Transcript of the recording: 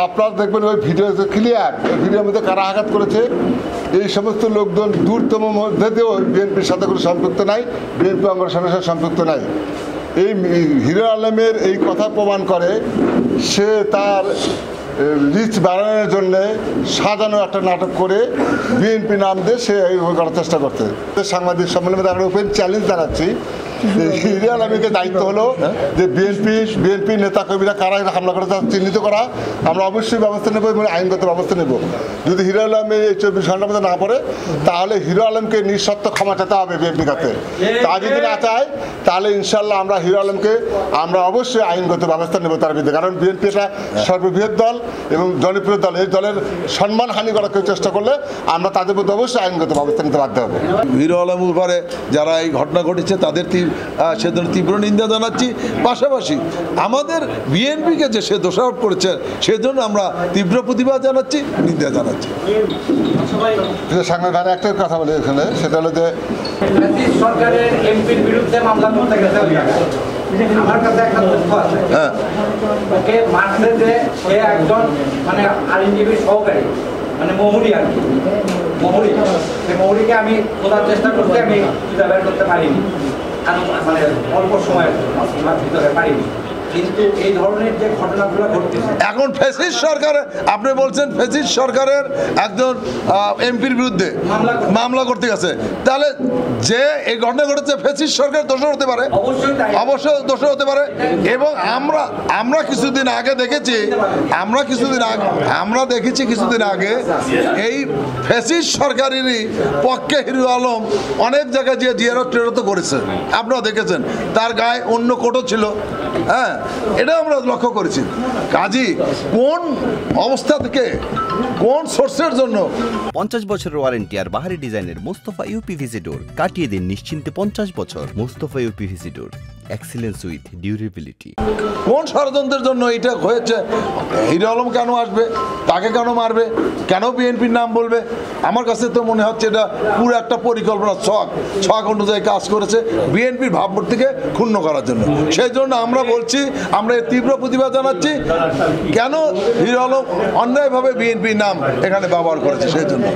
আপনারা দেখবেন ওই ভিডিও ক্লিয়ার, ওই ভিডিওর মধ্যে কারা আঘাত করেছে। এই সমস্ত লোকজন দূরতম মধ্যেও বিএনপির সাথে কোনো সম্পৃক্ত নাই, বিএনপি অঙ্গরাজনের সাথে সম্পৃক্ত নাই। এই হিরো আলমের এই কথা প্রমাণ করে সে তার রিচ বাড়ানোর জন্যে সাজানো একটা নাটক করে বিএনপি নাম দিয়ে সে এই করার চেষ্টা করছে। সাংবাদিক সম্মেলনে আমরা ওপেন চ্যালেঞ্জ জানাচ্ছি, হিরো আলমীকে দায়িত্ব হলো যে বিএনপি নেতাকর্মীরা কারা হামলা করে তার চিহ্নিত করা। আমরা অবশ্যই ব্যবস্থা নেব এবং আইনগত ব্যবস্থা নেব। যদি হিরো আলম এই 24 ঘন্টার মধ্যে না পড়ে তাহলে হিরো আলমকে নিঃশর্ত ক্ষমা চাইতে হবে বিএনপির কাছে। তা যদি না চায় তাহলে ইনশাল্লাহ আমরা হিরো আলমকে আমরা অবশ্যই আইনগত ব্যবস্থা নেব তার বিরুদ্ধে। কারণ বিএনপি এটা সর্ববৃহৎ দল এবং জনপ্রিয় দল, এই দলের সম্মানহানি করার কেউ চেষ্টা করলে আমরা তাদের মধ্যে অবশ্যই আইনগত ব্যবস্থা নিতে বাধ্য হবে। হিরো আলম উপরে যারা এই ঘটনা ঘটেছে তাদের সেজন্য তীব্র নিন্দা জানাচ্ছি। পাশাপাশি আমাদের বিএনপিকে যে সে দোষারোপ করেছে সেজন্য আমরা তীব্র প্রতিবাদ জানাচ্ছি, নিন্দা জানাচ্ছি। সাংবাদিক একটা কথা বলি এখানে, সেটা হলো যে সরকারের এমপির বিরুদ্ধে মামলা করতে গেছে। আমার কাছে একটা তথ্য আছে, ওকে মারতে যে সে একজন মানে আইনজীবী সহকারী, মানে মহুরি আর কি, মহুরি। সেই মহুরিকে আমি খোঁজার চেষ্টা করতে আমি খুঁজে বের করতে পারিনি, মানে অল্প সময়ের ভিতরে পারিনি। কিন্তু এই ধরনের যে ঘটনাগুলো ঘটতেছে এখন ফ্যাসিস্ট সরকার, আপনি বলছেন ফ্যাসিস্ট সরকারের একজন এমপির বিরুদ্ধে মামলা করতে গেছে, তাহলে যে এই ঘটনা ঘটেছে ফ্যাসিস্ট সরকার দোষর হতে পারে, অবশ্যই দোষর হতে পারে। এবং আমরা কিছুদিন আগে দেখেছি, আমরা দেখেছি কিছুদিন আগে এই ফ্যাসিস্ট সরকারেরই পক্ষে হিরো আলম অনেক জায়গায় যে জিয়ারত টিয়ারত করেছে, আপনারা দেখেছেন। তার গায়ে অন্য কোটও ছিল, হ্যাঁ, এটা আমরা লক্ষ্য করেছি। কাজী কোন অবস্থা থেকে কোন সোর্সের জন্য 50 বছরের ওয়ারেন্টি আর বাহারি ডিজাইনের মুস্তাফা ইউপিভিসি ডোর, কাটিয়ে দিন নিশ্চিন্তে 50 বছর। Mustafa uPVC door, excellence with durability. কোন ষড়যন্ত্রের জন্য এটা হয়েছে? হিরো আলম কেন আসবে, তাকে কেন মারবে, কেন বিএনপির নাম বলবে? আমার কাছে তো মনে হচ্ছে এটা পুরো একটা পরিকল্পনা, ছক অনুযায়ী কাজ করেছে বিএনপির ভাবমূর্তিকে ক্ষুণ্ণ করার জন্য। সেই জন্য আমরা বলছি, আমরা এর তীব্র প্রতিবাদ জানাচ্ছি কেন হিরো আলম অন্যায়ভাবে বিএনপির নাম এখানে ব্যবহার করেছে সেই জন্য।